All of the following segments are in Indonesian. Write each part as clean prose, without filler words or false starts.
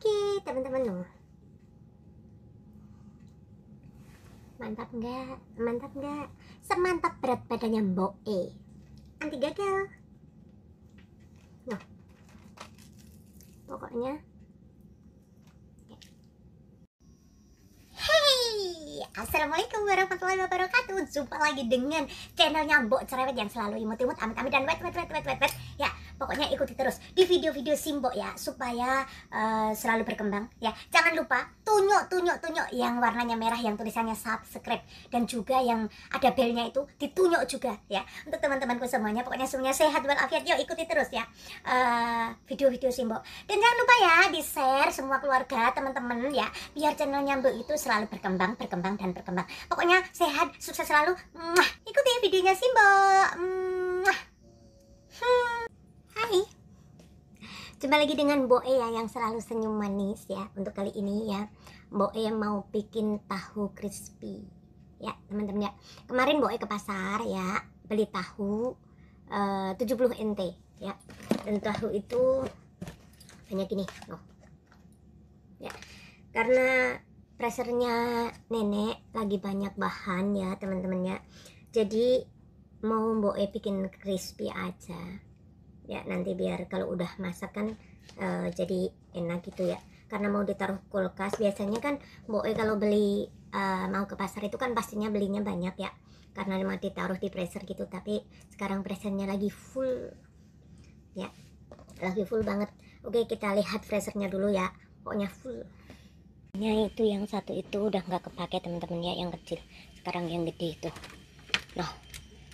Oke, teman-teman loh. Mantap nggak? Mantap nggak? Semantap berat badannya Mbok E. Anti gagal. Loh. Pokoknya Assalamualaikum warahmatullahi wabarakatuh. Jumpa lagi dengan channelnya Mbok Cerewet yang selalu imut-imut, amit-amit dan wet. Ya, pokoknya ikuti terus di video-video Simbok ya, supaya selalu berkembang ya. Jangan lupa tunyuk yang warnanya merah yang tulisannya subscribe, dan juga yang ada belnya itu ditunyuk juga ya. Untuk teman-temanku semuanya, pokoknya semuanya sehat walafiat. Yuk ikuti terus ya video-video Simbok. Dan jangan lupa ya di-share semua keluarga, teman-teman ya, biar channelnya Mbok itu selalu berkembang. Pokoknya sehat, sukses selalu. Ikuti videonya Simbok. Hai, jumpa lagi dengan Mbok E ya, yang selalu senyum manis ya. Untuk kali ini ya, Mbok E mau bikin tahu crispy ya teman-teman ya. Kemarin Mbok E ke pasar ya, beli tahu 70 NT ya. Dan tahu itu banyak gini loh ya, karena presernya nenek lagi banyak bahan ya teman-teman ya. Jadi mau Mbok E bikin crispy aja ya, nanti biar kalau udah masak kan jadi enak gitu ya. Karena mau ditaruh kulkas, biasanya kan Mbok E kalau beli mau ke pasar itu kan pastinya belinya banyak ya, karena mau ditaruh di freezer gitu. Tapi sekarang freezernya lagi full ya, lagi full banget. Oke, kita lihat freezernya dulu ya, pokoknya full. Itu yang satu itu udah nggak kepake teman-teman ya, yang kecil. Sekarang yang gede itu, nah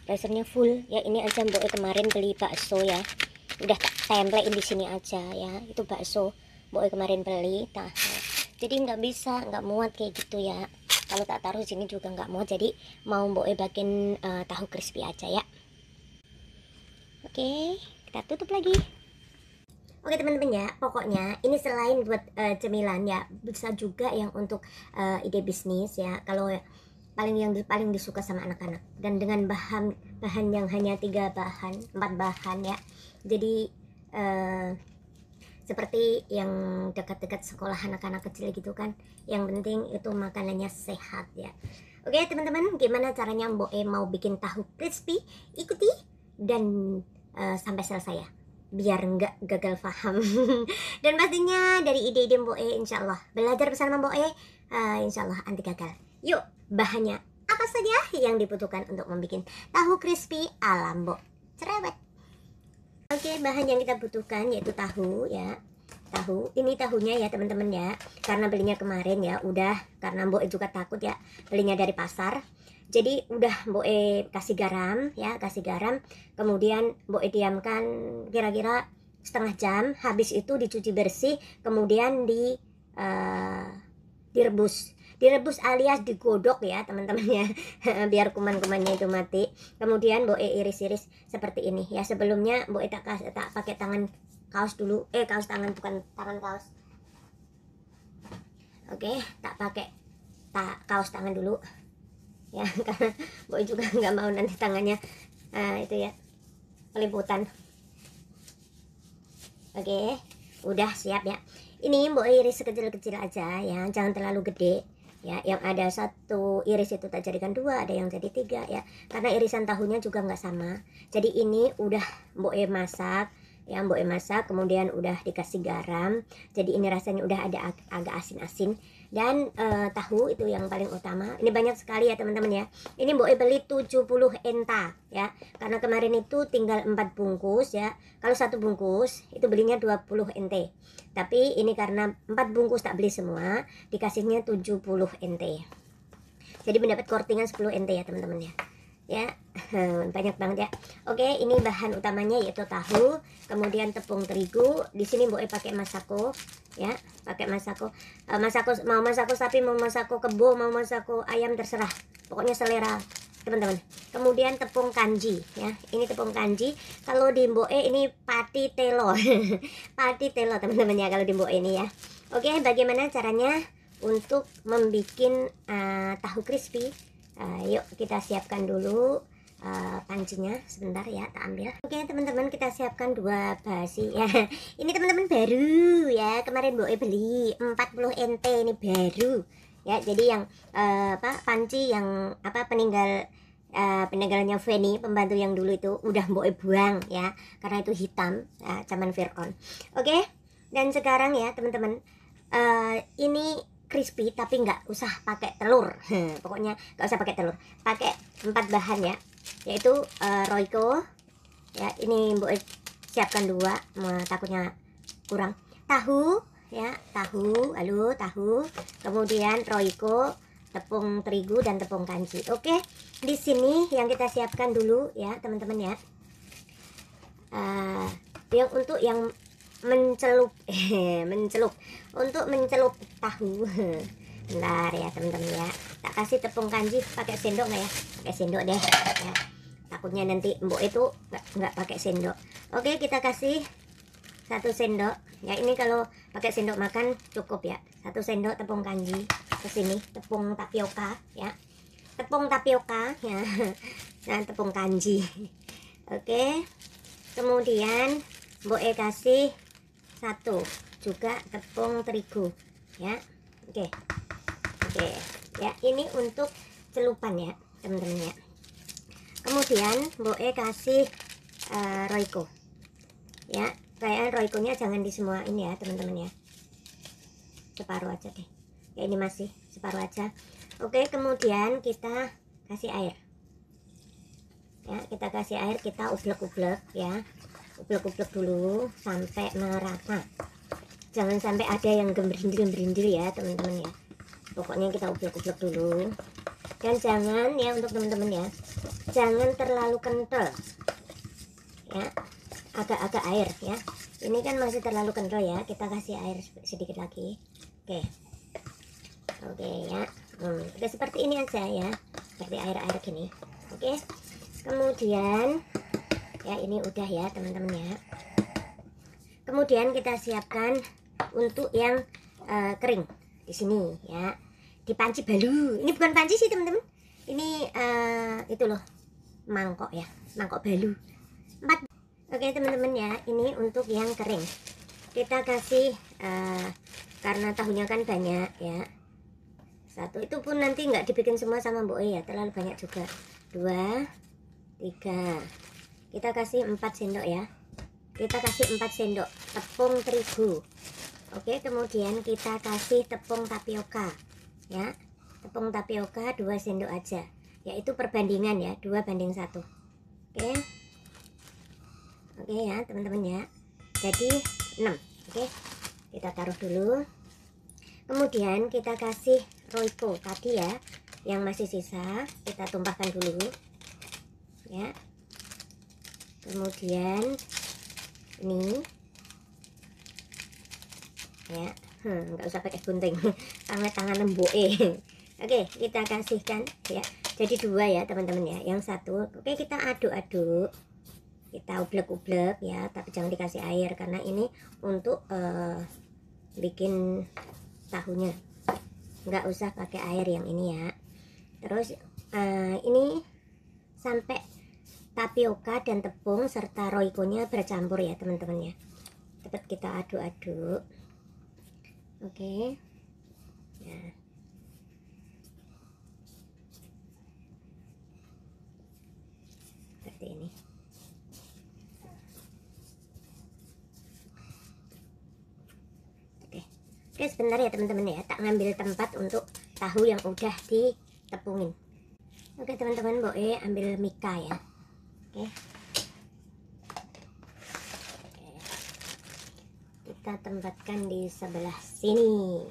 freezernya full ya. Ini aja Mbok E kemarin beli bakso ya, udah tak tempelin di sini aja ya. Itu bakso Mbok E kemarin beli. Nah, jadi nggak muat kayak gitu ya. Kalau tak taruh sini juga nggak muat. Jadi mau Mbok E bikin tahu crispy aja ya. Oke, kita tutup lagi. Oke teman-teman ya, pokoknya ini selain buat cemilan ya, bisa juga yang untuk ide bisnis ya. Kalau paling disuka sama anak-anak, dan dengan bahan yang hanya 4 bahan ya. Jadi seperti yang dekat-dekat sekolah anak-anak kecil gitu kan, yang penting itu makanannya sehat ya. Oke teman-teman, gimana caranya Mbok E mau bikin tahu crispy? Ikuti dan sampai selesai ya, biar nggak gagal paham. Dan pastinya dari ide-ide Mbok E, insya Allah belajar bersama Mbok E, insya Allah anti gagal. Yuk, bahannya apa saja yang dibutuhkan untuk membuat tahu crispy ala Mbok Cerewet? Oke, bahan yang kita butuhkan yaitu tahu ya. Tahu, ini tahunya ya teman-teman ya, karena belinya kemarin ya, udah, karena Mbok E juga takut ya belinya dari pasar. Jadi udah Mbok E kasih garam ya, kemudian Mbok E diamkan kira-kira setengah jam. Habis itu dicuci bersih, kemudian direbus alias digodok ya teman-teman ya, biar kuman-kumannya itu mati. Kemudian Mbok E iris-iris seperti ini ya. Sebelumnya Mbok E tak pakai tangan kaos dulu, tangan kaos. Oke, tak pakai kaos tangan dulu ya, karena Mbok juga nggak mau nanti tangannya itu ya peliputan. Oke, udah siap ya. Ini Mbok iris sekecil-kecil aja ya, jangan terlalu gede ya. Yang ada 1 iris itu tak jadikan 2, ada yang jadi 3 ya, karena irisan tahunya juga nggak sama. Jadi ini udah Mbok masak ya, Mbok masak kemudian udah dikasih garam. Jadi ini rasanya udah ada agak asin-asin. Dan tahu itu yang paling utama. Ini banyak sekali ya teman-teman ya. Ini Mbok beli 70 enta ya, karena kemarin itu tinggal 4 bungkus ya. Kalau 1 bungkus itu belinya 20 ente, tapi ini karena 4 bungkus tak beli semua, dikasihnya 70 ente. Jadi mendapat kortingan 10 ente ya teman-teman ya, banyak banget ya. Oke, ini bahan utamanya yaitu tahu, kemudian tepung terigu. Di sini Mbok pakai masako ya, pakai masako. Mau masako sapi, mau masako kebo, mau masako ayam, terserah, pokoknya selera teman-teman. Kemudian tepung kanji ya, ini tepung kanji. Kalau di Mbok ini pati telo pati telo teman-teman ya, kalau di Mbok ini ya. Oke, bagaimana caranya untuk membuat tahu crispy? Yuk kita siapkan dulu pancinya sebentar ya, tak ambil. Oke teman-teman, kita siapkan 2 basi ya. Ini teman-teman baru ya, kemarin Boe beli 40 NT, ini baru ya. Jadi yang panci yang peninggalnya Feni, pembantu yang dulu itu udah Boe buang ya, karena itu hitam ya, zaman Fir'aun. Oke, dan sekarang ya teman-teman, ini crispy tapi nggak usah pakai telur. Pokoknya nggak usah pakai telur, pakai 4 bahan ya, yaitu Royco ya, ini Mbok siapkan 2, takutnya kurang. Tahu ya, tahu, kemudian Royco, tepung terigu dan tepung kanji. Oke, di sini yang kita siapkan dulu ya teman-teman ya, yang untuk yang mencelup untuk mencelup tahu. Bentar ya teman-teman ya, tak kasih tepung kanji pakai sendok nggak ya? Pakai sendok deh ya, takutnya nanti Mbok itu nggak pakai sendok. Oke, kita kasih 1 sendok ya, ini kalau pakai sendok makan cukup ya. 1 sendok tepung kanji, ke sini tepung tapioka ya, tepung tapioka ya. Nah, tepung kanji. Oke, kemudian Mbok kasih 1 juga tepung terigu ya. Oke ya, ini untuk celupan ya teman-teman ya. Kemudian Mbok kasih Royco ya, kayak Royco-nya jangan di semua ini ya teman-teman ya, separuh aja deh ya, ini masih separuh aja. Oke, kemudian kita kasih air ya, kita ublek-ublek ya, ublek-ublek dulu sampai merata, jangan sampai ada yang gembrindil ya teman-teman ya. Pokoknya kita ublek-ublek dulu, dan jangan ya, untuk teman-teman ya, jangan terlalu kental ya, agak-agak air ya. Ini kan masih terlalu kental ya, kita kasih air sedikit lagi. Oke ya, udah seperti ini aja ya, seperti air-air gini. Oke, kemudian ya, ini udah ya teman-teman ya. Kemudian kita siapkan untuk yang kering di sini ya, di panci balu. Ini bukan panci sih teman-teman, ini itu loh, mangkok ya, mangkok balu 4. Oke teman-teman ya, ini untuk yang kering kita kasih karena tahunya kan banyak ya, 1 itu pun nanti nggak dibikin semua sama Mbok ya, terlalu banyak juga. 2, 3, kita kasih 4 sendok ya, kita kasih 4 sendok tepung terigu. Oke, kemudian kita kasih tepung tapioka ya, tepung tapioka 2 sendok aja, yaitu perbandingan ya, 2:1. Oke ya teman-teman ya, jadi 6. Oke, kita taruh dulu. Kemudian kita kasih Royco tadi ya, yang masih sisa kita tumpahkan dulu ya. Kemudian ini ya, nggak usah pakai gunting sama tangan Mbok. Oke, kita kasihkan ya, jadi 2 ya teman-teman ya, yang 1. Oke, kita aduk-aduk, kita ublek-ublek ya, tapi jangan dikasih air karena ini untuk bikin tahunya, nggak usah pakai air yang ini ya. Terus ini sampai tapioka dan tepung serta Royco-nya bercampur ya teman-teman ya, dapat kita aduk-aduk. Oke ya, seperti ini. Oke, sebentar ya teman-teman ya, tak ngambil tempat untuk tahu yang udah ditepungin. Oke teman-teman, Mbok ambil mika ya. Oke, kita tempatkan di sebelah sini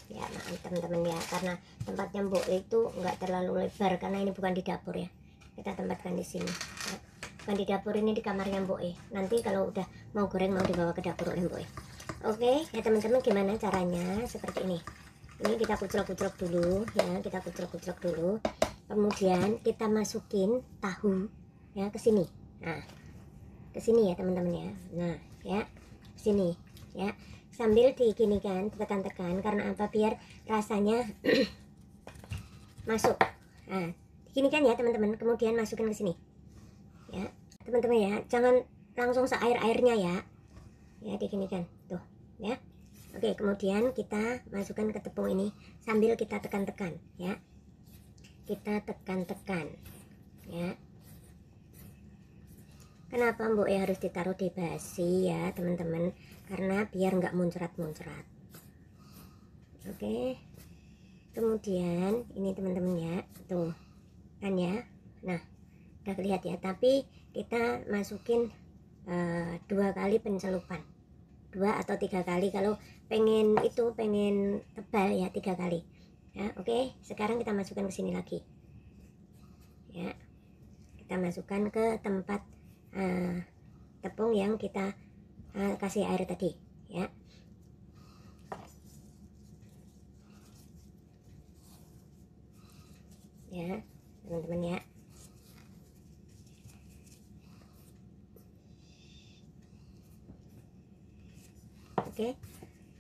ya. Maaf teman-teman ya, karena tempatnya Mbok itu nggak terlalu lebar karena ini bukan di dapur ya, kita tempatkan di sini ya. Bukan di dapur, ini di kamarnya Mbok. Nanti kalau udah mau goreng mau dibawa ke dapur oleh Mbok. Oke ya teman-teman, gimana caranya? Seperti ini. Ini kita kuclok-kuclok dulu ya, kita kuclok-kuclok dulu. Kemudian kita masukin tahu ya ke sini. Nah, ke sini ya teman-teman ya. Nah, ya. Sini ya. Sambil diginikan, tekan-tekan, karena apa? Biar rasanya masuk. Nah, Gini kan ya teman-teman, kemudian masukkan ke sini ya teman-teman ya, jangan langsung seair-airnya ya, ya diginikan tuh ya. Oke, kemudian kita masukkan ke tepung ini sambil kita tekan-tekan ya, kita tekan-tekan ya. Kenapa Mbok ya harus ditaruh di basi ya teman-teman, karena biar nggak muncrat-muncrat. Oke, kemudian ini teman-teman ya, tuh kan ya, nah udah kelihatan ya, tapi kita masukin 2 kali pencelupan, 2 atau 3 kali, kalau pengen itu pengen tebal ya 3 kali ya. Oke, sekarang kita masukkan ke sini lagi ya, kita masukkan ke tempat tepung yang kita kasih air tadi ya. Ya teman-teman ya. Oke,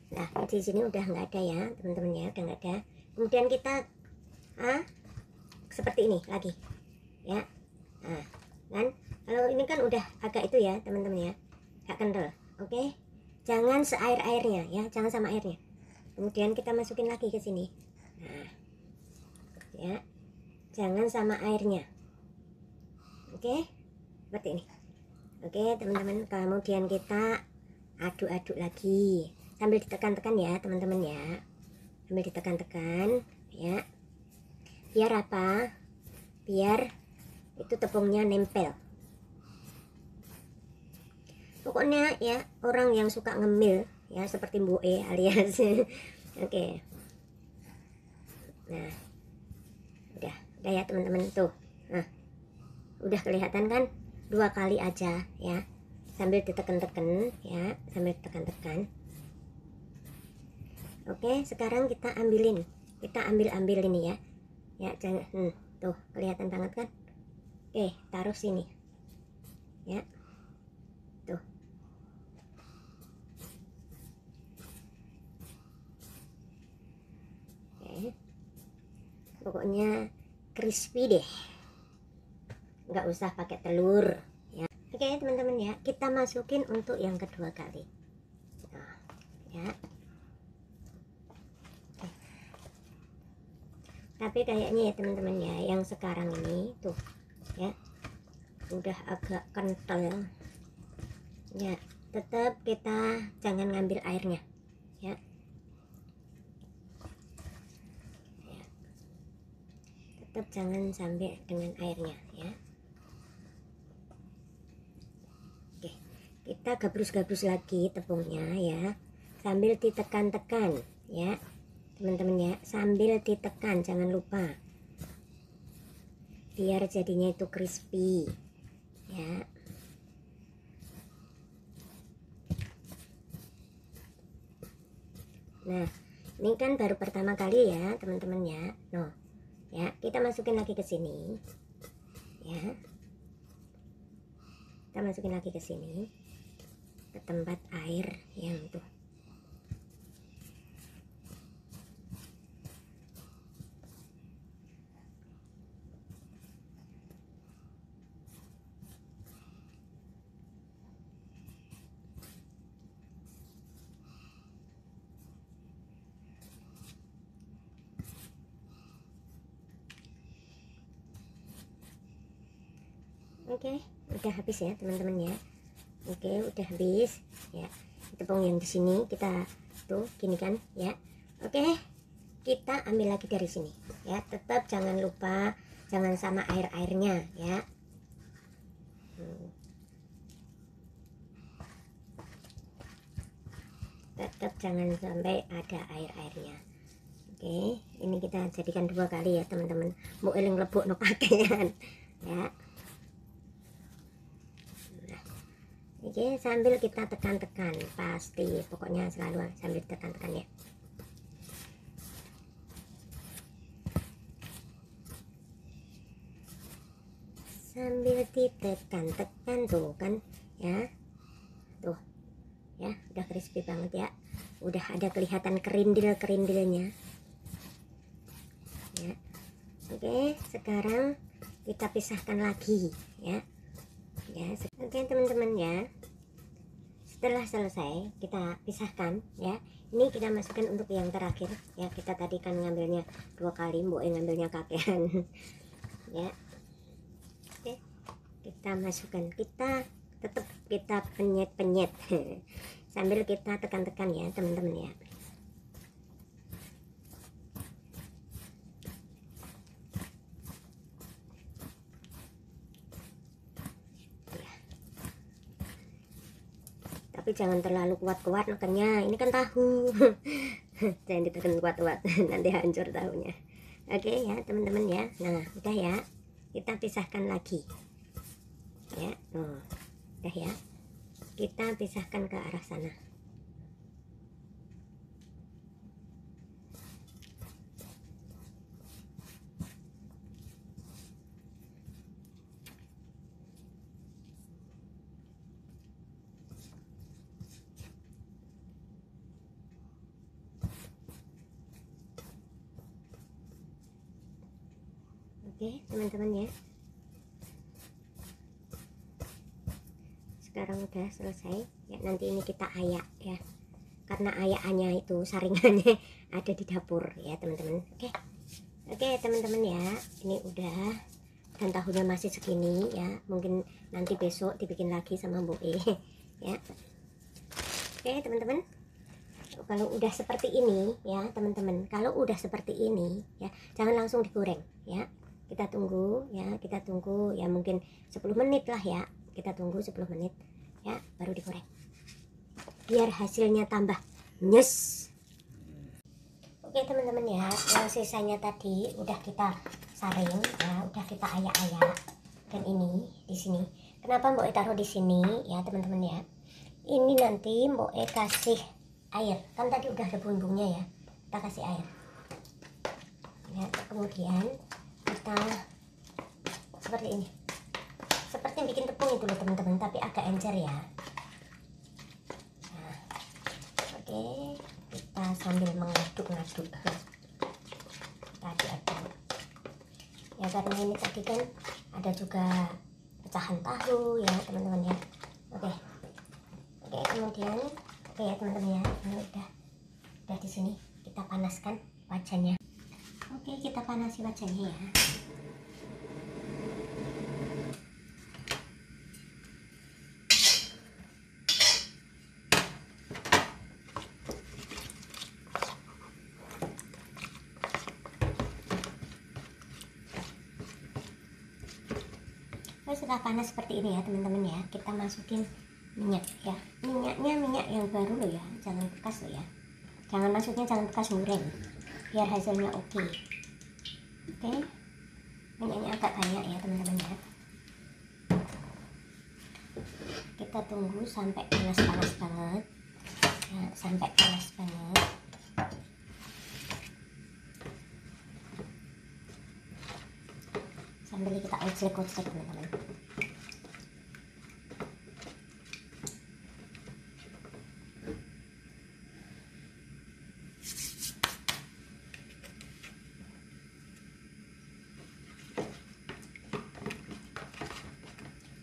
nah di sini udah nggak ada ya teman-teman ya, udah nggak ada. Kemudian kita seperti ini lagi ya. Nah kan kalau ini kan udah agak itu ya teman-teman ya, agak kental. Oke, jangan seair-airnya ya, jangan sama airnya. Kemudian kita masukin lagi ke sini. Nah ya, jangan sama airnya. Oke, seperti ini. Oke teman-teman, kemudian kita aduk-aduk lagi sambil ditekan-tekan ya teman-teman ya, sambil ditekan-tekan ya, biar apa, biar itu tepungnya nempel. Pokoknya ya orang yang suka ngemil ya seperti Mbok E alias oke. Nah udah ya teman-teman tuh. Nah udah kelihatan kan, 2 kali aja ya, sambil ditekan-tekan ya, sambil tekan-tekan. Oke, sekarang kita ambil ini ya, ya jangan tuh kelihatan banget kan. Oke, taruh sini ya, tuh. Oke, pokoknya crispy deh, nggak usah pakai telur ya. Oke teman-teman ya, kita masukin untuk yang kedua kali. Nah, ya. Oke. Tapi kayaknya ya teman-teman ya, yang sekarang ini tuh ya udah agak kental ya. Tetap kita jangan ngambil airnya ya. Tetap jangan sampai dengan airnya ya. Oke, kita gabrus-gabrus lagi tepungnya ya, sambil ditekan-tekan ya teman-teman ya, sambil ditekan, jangan lupa biar jadinya itu crispy ya. Nah ini kan baru pertama kali ya teman-teman ya. No ya, kita masukin lagi ke sini ya, kita masukin lagi ke sini, ke tempat air yang tuh. Oke, udah habis ya teman-teman ya. Oke, udah habis ya. Tepung yang di sini kita tuh gini kan ya. Oke, kita ambil lagi dari sini ya. Tetap jangan lupa, jangan sama air-airnya ya. Tetap jangan sampai ada air-airnya. Oke, ini kita jadikan 2 kali ya teman-teman. Mbok eling lebok no pakaian ya. Oke, sambil kita tekan-tekan, pasti pokoknya selalu sambil tekan-tekan ya. Sambil ditekan-tekan tuh kan ya, tuh ya udah crispy banget ya, udah ada kelihatan kerindil-kerindilnya ya. Oke, sekarang kita pisahkan lagi ya. Oke teman-teman ya. Setelah selesai kita pisahkan ya. Ini kita masukkan untuk yang terakhir ya. Kita tadi kan ngambilnya 2 kali, mbok ngambilnya kakean. Ya. Oke. Kita masukkan, kita tetap kita penyet-penyet sambil kita tekan-tekan ya teman-teman ya. Tapi jangan terlalu kuat-kuat nekannya, ini kan tahu. Jangan ditekan kuat-kuat, nanti hancur tahunya. Oke ya teman-teman ya. Nah udah ya, kita pisahkan lagi ya. Udah ya, kita pisahkan ke arah sana. Oke teman-teman ya, sekarang udah selesai ya. Nanti ini kita ayak ya, karena ayakannya itu saringannya ada di dapur ya teman-teman. Oke teman-teman ya, ini udah, dan tahunya masih segini ya. Mungkin nanti besok dibikin lagi sama Bu E ya. Oke teman-teman, kalau udah seperti ini ya teman-teman, kalau udah seperti ini ya, jangan langsung digoreng ya. Kita tunggu ya, kita tunggu ya, mungkin 10 menit lah ya. Kita tunggu 10 menit ya, baru digoreng biar hasilnya tambah nyes. Oke teman-teman ya, yang sisanya tadi udah kita saring ya, udah kita ayak-ayak. Dan ini di sini, kenapa Mbok E taruh di sini ya teman-teman ya, ini nanti Mbok E kasih air, kan tadi udah ada bumbungnya ya, kita kasih air ya. Kemudian kita seperti ini, seperti bikin tepung itu loh teman-teman, tapi agak encer ya. Nah, oke, kita sambil mengaduk-aduk tadi aduk ya, karena ini tadi kan ada juga pecahan tahu ya teman-teman ya. Oke, kemudian ya teman-teman ya, ini udah di sini, kita panaskan wajannya. Oke, kita panasi wajannya ya. Setelah panas seperti ini ya teman-teman ya, kita masukin minyak ya. Minyaknya minyak yang baru loh ya, jangan bekas loh ya. Jangan masuknya, jangan bekas goreng, biar hasilnya oke. Oke, minyaknya agak banyak ya teman-teman ya. Kita tunggu sampai panas-panas banget ya, sampai panas banget. Sambil kita ojlek-ojlek teman-teman.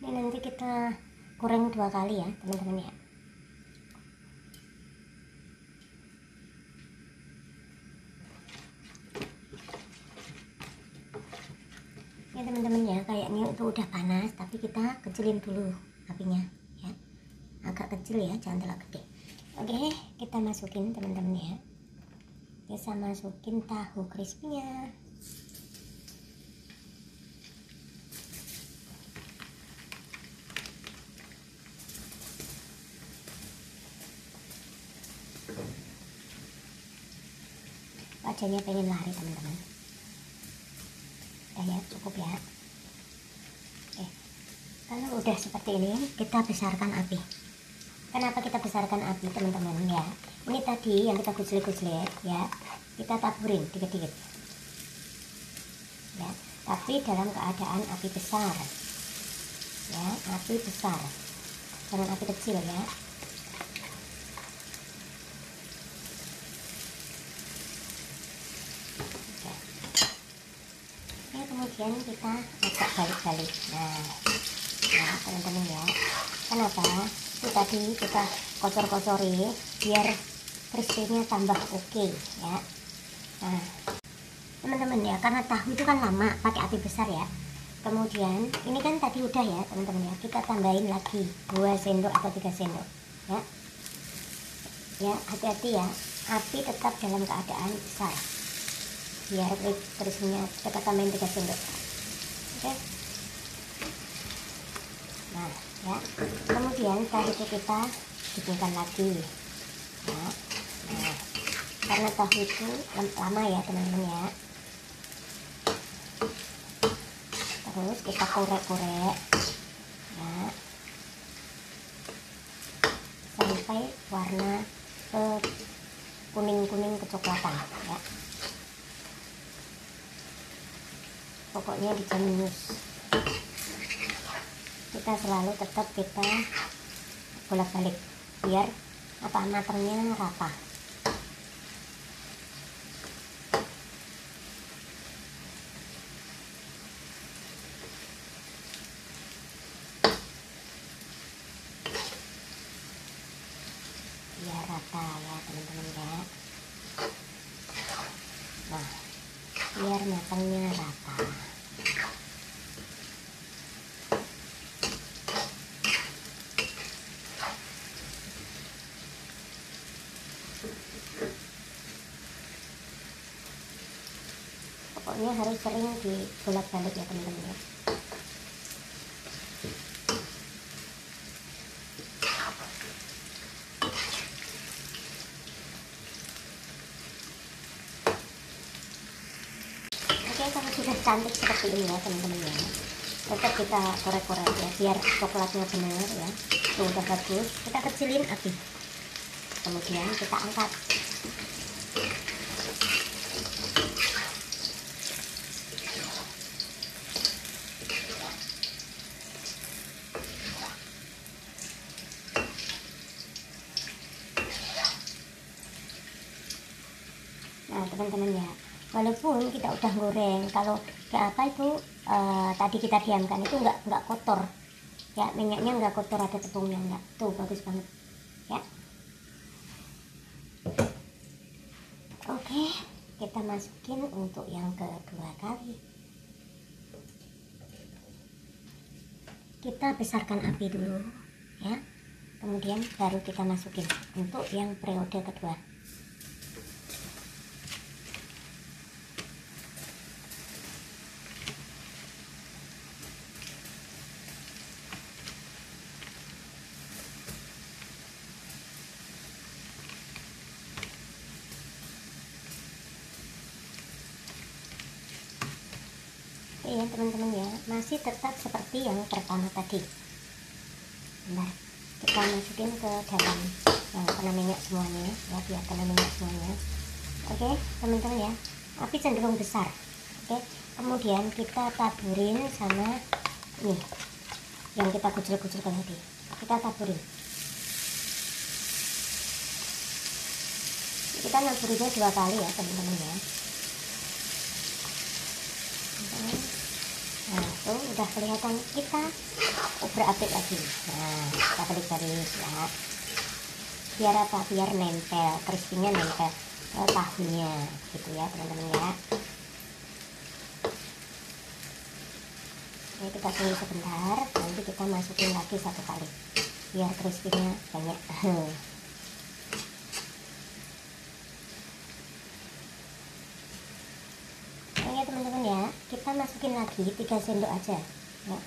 Ini nanti kita goreng 2 kali ya teman-teman ya. Ya teman-teman ya, kayaknya itu udah panas, tapi kita kecilin dulu apinya ya, agak kecil ya, jangan terlalu gede. Oke, kita masukin teman-teman ya, bisa masukin tahu crispy-nya. Wajahnya pengen lari teman-teman. Udah ya, cukup ya. Oke, kalau udah seperti ini kita besarkan api. Kenapa kita besarkan api teman-teman ya, ini tadi yang kita gujlek-gujlek ya, kita taburin dikit-dikit ya, tapi dalam keadaan api besar ya, api besar, jangan api kecil ya. kemudian kita agak balik-balik. Nah teman-teman ya, kenapa itu tadi kita kocor-kocori biar crispy-nya tambah oke ya. Nah teman-teman ya, karena tahu itu kan lama pakai api besar ya. Kemudian ini kan tadi udah ya teman-teman ya, kita tambahin lagi 2 sendok atau 3 sendok ya. Ya hati-hati ya, api tetap dalam keadaan besar biar crispy-nya. Kita tambahin 3 sendok. Oke. Nah ya, kemudian setelah itu kita dinginkan lagi ya. Nah karena tahu itu lama ya teman-teman ya, terus kita korek-korek ya sampai warna ke kuning-kuning kecoklatan ya. Pokoknya dijenius. Kita selalu tetap kita bolak-balik biar matangnya rata. Biar rata ya teman-teman ya. Nah biar matangnya rata. Pokoknya harus sering dibolak-balik ya teman-teman ya. Oke, kalau sudah cantik seperti ini ya teman-teman ya, tetap kita korek-korek ya biar coklatnya benar ya. Tuh udah bagus, kita kecilin api, kemudian kita angkat. Nah teman-teman ya, walaupun kita udah goreng, kalau kayak apa itu tadi kita diamkan itu nggak kotor ya, minyaknya nggak kotor, ada tepungnya nggak. Tuh bagus banget ya. Oke, kita masukin untuk yang kedua kali. Kita besarkan api dulu ya, kemudian baru kita masukin untuk yang periode kedua. Ya teman-teman ya, masih tetap seperti yang pertama tadi. Bentar, kita masukin ke dalam yang kena minyak semuanya ya, biar kena minyak semuanya. Oke teman-teman ya, api cenderung besar. Oke, kemudian kita taburin sama ini yang kita kucil-kucilkan tadi, kita taburin. Kita naburinnya 2 kali ya teman-teman ya. Nah tuh udah kelihatan, kita obrak-abrik lagi. Nah kita balik-balik ya, biar apa, biar nempel, crispy-nya nempel ke tahunya gitu ya teman-teman ya. Oke, kita tunggu sebentar, nanti kita masukin lagi 1 kali biar crispy-nya banyak. Ya teman-teman ya, kita masukin lagi 3 sendok aja ya.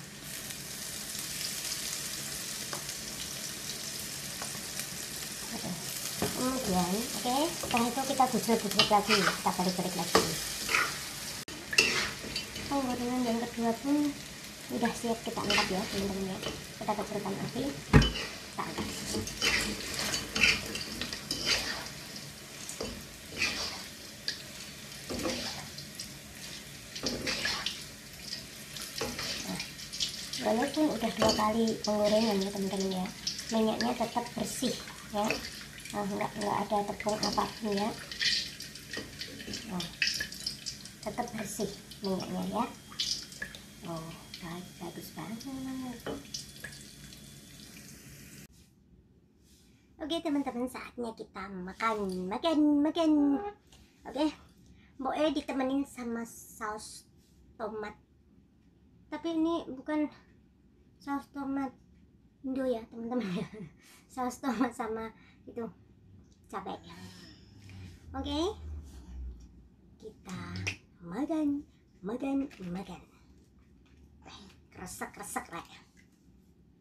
Kemudian oke, setelah itu kita gujruk-gujruk lagi, kita balik-balik lagi. Penggorengan yang kedua pun udah siap kita angkat ya teman-teman ya. Kita kecilkan api, kita angkat. Walaupun udah 2 kali penggorengan ya teman-teman ya, minyaknya tetap bersih ya. Nah, nggak ada tepung apapun ya. Nah, tetap bersih minyaknya ya. Oh, bagus banget. Oke teman-teman, saatnya kita makan. Oke, Mbok E ditemenin sama saus tomat. Tapi ini bukan saus tomat Indo ya teman-teman ya. Saus tomat sama itu cabai. Oke, kita makan. Kresek lah.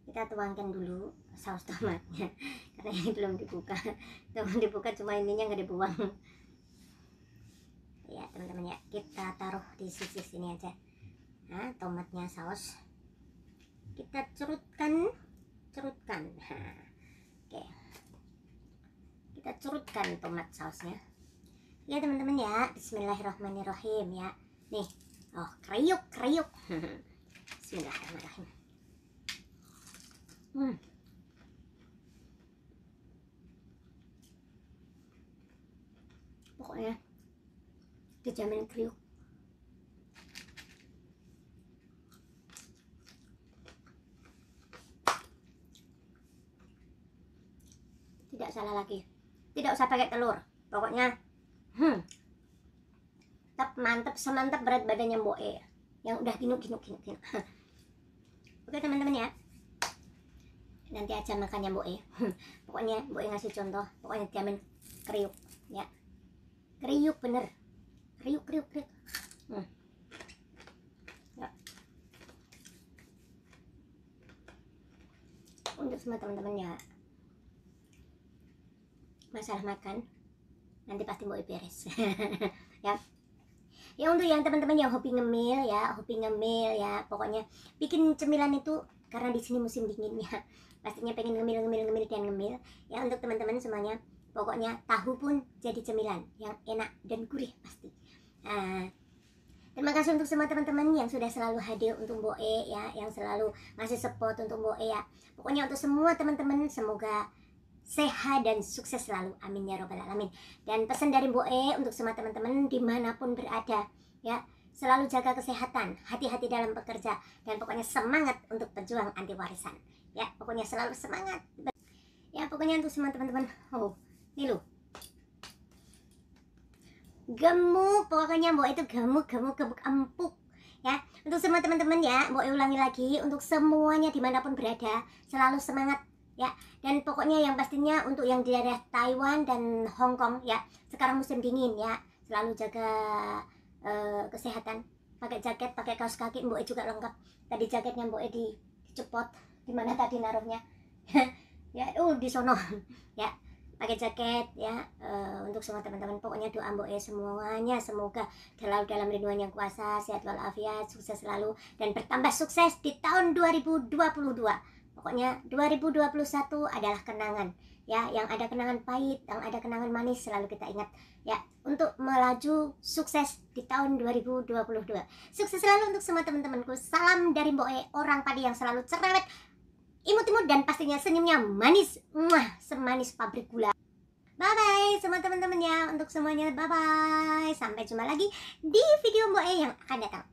Kita tuangkan dulu saus tomatnya karena ini belum dibuka. Cuma ininya nggak dibuang. Ya teman-teman ya, kita taruh di sisi sini aja. Nah, tomatnya saus kita curutkan. Nah, oke, kita curutkan tomat sausnya ya teman-teman ya. Bismillahirrahmanirrahim ya. Nih, oh kriuk. Bismillahirrahmanirrahim. Pokoknya dijamin kriuk. Tidak salah lagi, tidak usah pakai telur. Pokoknya mantep semantap berat badannya Mbok E yang udah ginuk. Oke teman-teman ya, nanti aja makannya Mbok E. Pokoknya Mbok E ngasih contoh, pokoknya jamin kriuk ya. Kriuk bener, kriuk. Ya. Untuk semua teman-teman ya, masalah makan nanti pasti Mbok E beres. Ya untuk yang teman-teman yang hobi ngemil ya, pokoknya bikin cemilan itu karena di sini musim dingin ya, pastinya pengen ngemil ya. Untuk teman-teman semuanya, pokoknya tahu pun jadi cemilan yang enak dan gurih pasti. Terima kasih untuk semua teman-teman yang sudah selalu hadir untuk Mbok E ya, yang selalu ngasih support untuk Mbok E ya. Pokoknya untuk semua teman-teman semoga sehat dan sukses selalu, amin ya robbal alamin. Dan pesan dari Mbok E untuk semua teman-teman dimanapun berada ya, selalu jaga kesehatan, hati-hati dalam bekerja, dan pokoknya semangat untuk pejuang anti warisan ya. Pokoknya selalu semangat ya. Pokoknya untuk semua teman-teman, oh ini loh gemuk, pokoknya Mbok itu gemuk empuk ya. Untuk semua teman-teman ya, Mbok ulangi lagi, untuk semuanya dimanapun berada selalu semangat ya. Dan pokoknya yang pastinya untuk yang di daerah Taiwan dan Hong Kong ya, sekarang musim dingin ya, selalu jaga kesehatan, pakai jaket, pakai kaos kaki. Mbok juga lengkap. Tadi jaketnya Mbok dicepot, di mana tadi naruhnya ya, di sono ya, pakai jaket ya. Untuk semua teman-teman, pokoknya doa Mbok semuanya semoga dalam lindungan yang kuasa, sehat walafiat, sukses selalu, dan bertambah sukses di tahun 2022. Pokoknya 2021 adalah kenangan ya, yang ada kenangan pahit, yang ada kenangan manis, selalu kita ingat ya, untuk melaju sukses di tahun 2022. Sukses selalu untuk semua teman-temanku. Salam dari Mbok E, orang Padi yang selalu cerewet, imut-imut, dan pastinya senyumnya manis, semanis pabrik gula. Bye bye semua teman-teman ya, untuk semuanya bye bye. Sampai jumpa lagi di video Mbok E yang akan datang.